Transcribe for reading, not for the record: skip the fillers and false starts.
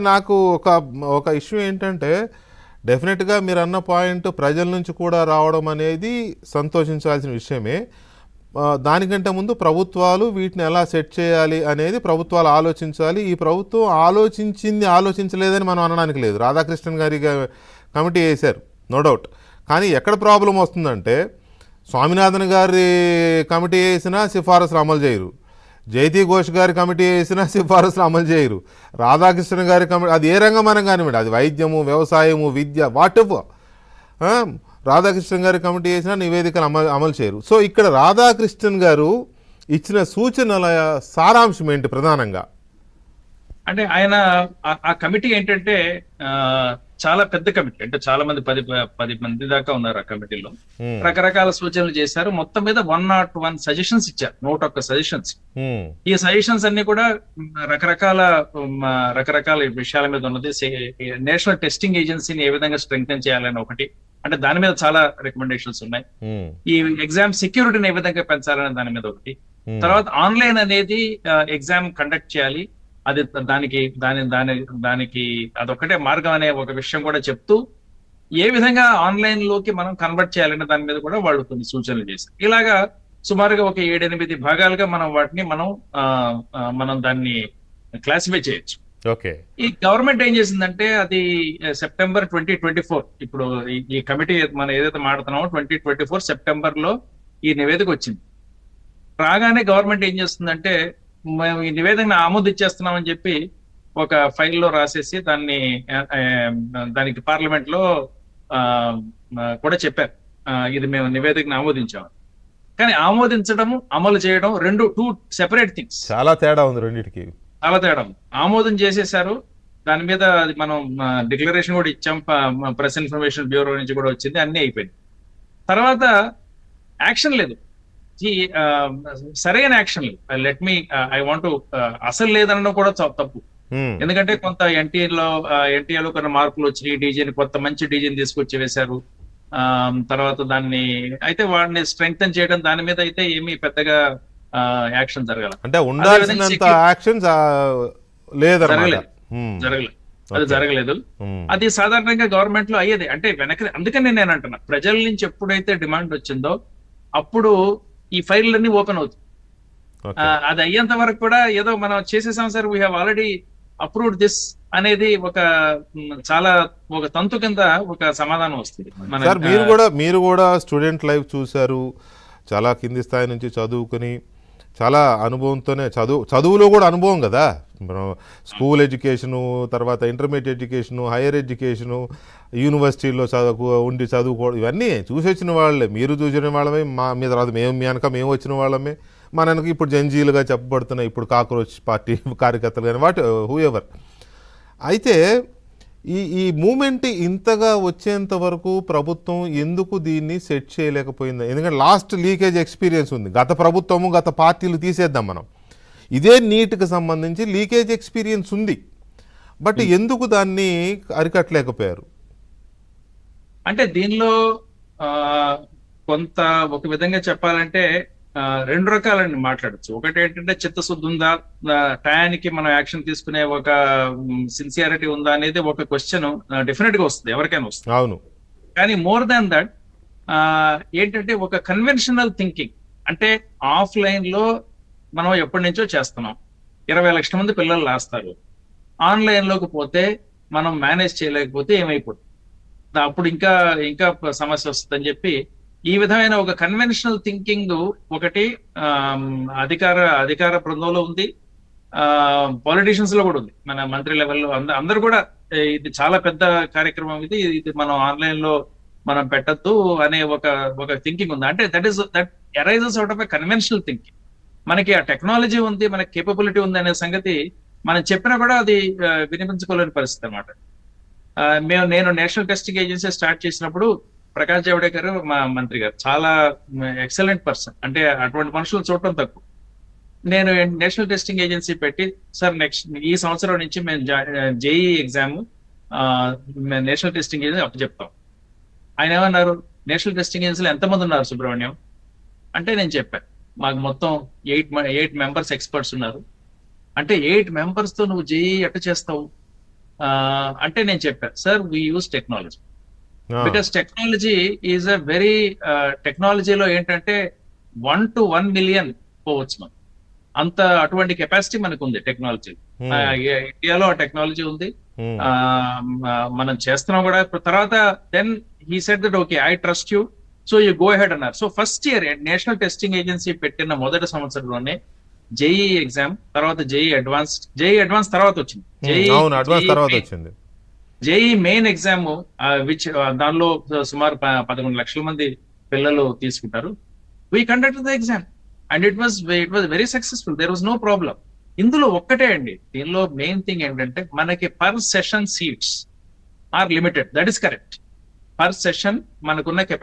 నాకు ఒక ఇష్యూ ఏంటంటే డెఫినెట్గా మీరు అన్న పాయింట్ ప్రజల నుంచి కూడా రావడం అనేది సంతోషించాల్సిన విషయమే. దానికంటే ముందు ప్రభుత్వాలు వీటిని ఎలా సెట్ చేయాలి అనేది ప్రభుత్వాలు ఆలోచించాలి. ఈ ప్రభుత్వం ఆలోచించలేదని మనం అనడానికి లేదు. రాధాకృష్ణన్ గారి కమిటీ వేశారు, నో డౌట్. కానీ ఎక్కడ ప్రాబ్లం వస్తుందంటే స్వామినాథన్ గారి కమిటీ వేసినా సిఫారసులు అమలు చేయరు, జైతీ ఘోష్ గారి కమిటీ వేసినా సిఫారసులు అమలు చేయరు, రాధాకృష్ణ గారి కమిటీ, అది ఏ రంగమనం కానివ్వండి, అది వైద్యము, వ్యవసాయము, విద్య, వాటెవర్, రాధాకృష్ణన్ గారి కమిటీ వేసినా నివేదికలు అమలు చేయరు. సో ఇక్కడ రాధాకృష్ణన్ గారు ఇచ్చిన సూచనల సారాంశం ఏంటి ప్రధానంగా? అంటే ఆయన ఆ కమిటీ ఏంటంటే చాలా పెద్ద కమిటీ, అంటే చాలా మంది 10 మంది దాకా ఉన్నారు ఆ కమిటీలో. రకరకాల సూచనలు చేశారు. మొత్తం మీద 101 సజెషన్స్ ఇచ్చారు, 101 సజెషన్స్. ఈ సజెషన్స్ అన్ని కూడా రకరకాల విషయాల మీద ఉన్నది. నేషనల్ టెస్టింగ్ ఏజెన్సీని ఏ విధంగా స్ట్రెంగ్తెన్ చేయాలని ఒకటి, అంటే దాని మీద చాలా రికమెండేషన్స్ ఉన్నాయి. ఈ ఎగ్జామ్ సెక్యూరిటీని ఏ విధంగా పెంచాలనే దాని మీద ఒకటి. తర్వాత ఆన్లైన్ అనేది ఎగ్జామ్ కండక్ట్ చేయాలి, అది దానికి అదొక్కటే మార్గం అనే ఒక విషయం కూడా చెప్తూ ఏ విధంగా ఆన్లైన్ లోకి మనం కన్వర్ట్ చేయాలనే దాని మీద కూడా వాళ్ళు కొన్ని సూచనలు చేశారు. ఇలాగా సుమారుగా ఒక 7-8 భాగాలుగా మనం వాటిని మనం దాన్ని క్లాసిఫై చేయొచ్చు. ఈ గవర్నమెంట్ ఏం చేసిందంటే అది సెప్టెంబర్ 2024, ఇప్పుడు ఈ కమిటీ మనం ఏదైతే మాట్లాడుతున్నామో 2024 సెప్టెంబర్ లో ఈ నివేదిక వచ్చింది. రాగానే గవర్నమెంట్ ఏం చేస్తుందంటే మేము ఈ నివేదికను ఆమోదించేస్తున్నామని చెప్పి ఒక ఫైల్లో రాసేసి దానికి పార్లమెంట్ లో కూడా చెప్పారు, ఇది మేము నివేదికను ఆమోదించాము. కానీ ఆమోదించడం, అమలు చేయడం టూ సెపరేట్ థింగ్స్. చాలా తేడా ఉంది రెండింటికి, చాలా తేడా. ఆమోదం చేసేసారు, దాని మీద మనం డిక్లరేషన్ కూడా ఇచ్చాం, ప్రెస్ ఇన్ఫర్మేషన్ బ్యూరో నుంచి కూడా వచ్చింది, అన్ని అయిపోయింది. తర్వాత యాక్షన్ లేదు, సరైన యాక్షన్ లేదు. ఐ వాంట్ అసలు లేదనడం కూడా తప్పు. ఎందుకంటే కొంత ఎన్టీఏలో కొన్ని మార్పులు వచ్చినాయి, డీజీని కొత్త మంచి డీజీని తీసుకొచ్చి వేశారు. తర్వాత అయితే వాడిని స్ట్రెంగ్తెన్ చేయడం దాని మీద అయితే ఏమీ పెద్దగా యాక్షన్ జరగలేదు. అంటే ఉండాల్సినంత యాక్షన్ జరగలేదు. అది సాధారణంగా గవర్నమెంట్ లో అయ్యేది. అంటే అందుకని నేను అంటున్నా, ప్రజల నుంచి ఎప్పుడైతే డిమాండ్ వచ్చిందో అప్పుడు ఈ ఫైళ్ళన్నీ ఓపెన్ అవుతుంది. అది అయ్యేంత వరకు కూడా ఏదో మనం చేసేసాం sir, we have already approved this అనేది ఒక తంతు కింద ఒక సమాధానం వస్తుంది. సార్ మీరు కూడా స్టూడెంట్ లైఫ్ చూశారు, చాలా కింది స్థాయి నుంచి చదువుకుని చాలా అనుభవంతోనే చదువులో కూడా అనుభవం కదా, స్కూల్ ఎడ్యుకేషను, తర్వాత ఇంటర్మీడియట్ ఎడ్యుకేషను, హైయర్ ఎడ్యుకేషను, యూనివర్సిటీలో చదువుకోవడం, ఇవన్నీ చూసి వచ్చిన వాళ్ళే. మీరు చూసిన వాళ్ళమే, మీ తర్వాత మేము వచ్చిన వాళ్ళమే. మనకి ఇప్పుడు జంజీలుగా చెప్పబడుతున్నాయి ఇప్పుడు కాక్రోచ్ పార్టీ కార్యకర్తలు కానీ హూ ఎవర్. అయితే ఈ మూమెంట్ ఇంతగా వచ్చేంత వరకు ప్రభుత్వం ఎందుకు దీన్ని సెట్ చేయలేకపోయింది? ఎందుకంటే లాస్ట్ లీకేజ్ ఎక్స్పీరియన్స్ ఉంది. గత ప్రభుత్వము, గత పార్టీలు తీసేద్దాం మనం, ఇదే నీట్కి సంబంధించి లీకేజ్ ఎక్స్పీరియన్స్ ఉంది. బట్ ఎందుకు దాన్ని అరికట్టలేకపోయారు? అంటే దీనిలో కొంత ఒక విధంగా చెప్పాలంటే 2 రకాలని మాట్లాడచ్చు. ఒకటి ఏంటంటే చిత్తశుద్ధి ఉందా, టయానికి మనం యాక్షన్ తీసుకునే ఒక సిన్సియారిటీ ఉందా అనేది ఒక క్వశ్చన్ డెఫినెట్ గా వస్తుంది, ఎవరికైనా వస్తుంది. అవును. కానీ మోర్ దాన్ దట్ ఏంటంటే ఒక కన్వెన్షనల్ థింకింగ్, అంటే ఆఫ్లైన్ లో మనం ఎప్పటి నుంచో చేస్తున్నాం, 20 లక్షల మంది పిల్లలు రాస్తారు, ఆన్లైన్ లోకి పోతే మనం మేనేజ్ చేయలేకపోతే ఏమైపోతుంది, అప్పుడు ఇంకా సమస్య వస్తుందని చెప్పి ఈ విధమైన ఒక కన్వెన్షనల్ థింకింగ్ ఒకటి అధికార బృందంలో ఉంది, పాలిటిషియన్స్ లో కూడా ఉంది, మన మంత్రి లెవెల్లో అందరు కూడా ఇది చాలా పెద్ద కార్యక్రమం, ఇది మనం ఆన్లైన్ లో మనం పెట్టద్దు అనే ఒక థింకింగ్ ఉంది. అంటే that arises out of a conventional thinking. మనకి ఆ టెక్నాలజీ ఉంది, మనకి కేపబిలిటీ ఉంది అనే సంగతి మనం చెప్పినా కూడా అది వినిపించుకోలేని పరిస్థితి అనమాట. నేను నేషనల్ టెస్టింగ్ ఏజెన్సీ స్టార్ట్ చేసినప్పుడు ప్రకాష్ జావడేకర్ మా మంత్రి గారు చాలా ఎక్సలెంట్ పర్సన్, అంటే అటువంటి మనుషులు చూడటం తక్కువ. నేను నేషనల్ టెస్టింగ్ ఏజెన్సీ పెట్టి, సార్ ఈ సంవత్సరం నుంచి మేము JE exam national testing agency అప్పచెప్తాం. ఆయన ఏమన్నారు, నేషనల్ టెస్టింగ్ ఏజెన్సీలో ఎంతమంది ఉన్నారు సుబ్రహ్మణ్యం అంటే, నేను చెప్పాను మాకు మొత్తం 8 మెంబర్స్ ఎక్స్పర్ట్స్ ఉన్నారు. అంటే 8 మెంబర్స్ తో నువ్వు జేఈ ఎట్ట చేస్తావు? అంటే నేను చెప్పాను సార్ వీ యూస్ టెక్నాలజీ, ఆ, because technology is a very, టెక్నాలజీలో ఏంటంటే 1 to 1 million పోవచ్చు మనం, అంత అటువంటి కెపాసిటీ మనకు ఉంది టెక్నాలజీ. Hmm. ఇండియాలో ఆ టెక్నాలజీ ఉంది. Hmm. మనం చేస్తున్నాం కూడా. తర్వాత then he said that okay I trust you, so you go ahead అన్నారు. So first year national testing agency పెట్టిన మొదటి సంవత్సరంలోనే జేఈ ఎగ్జామ్, తర్వాత జేఈ అడ్వాన్స్ తర్వాత వచ్చింది. అవును, అడ్వాన్స్ తర్వాత వచ్చింది. జేఈ మెయిన్ ఎగ్జామ్ విచ్ దానిలో సుమారు 11 లక్షల మంది పిల్లలు తీసుకుంటారు. We conducted the exam and it was very successful, there was no problem. ఇందులో ఒక్కటే అండి, దీనిలో మెయిన్ థింగ్ ఏంటంటే మనకి per session seats are limited. That is correct. Per session మనకున్న కెపాసిటీ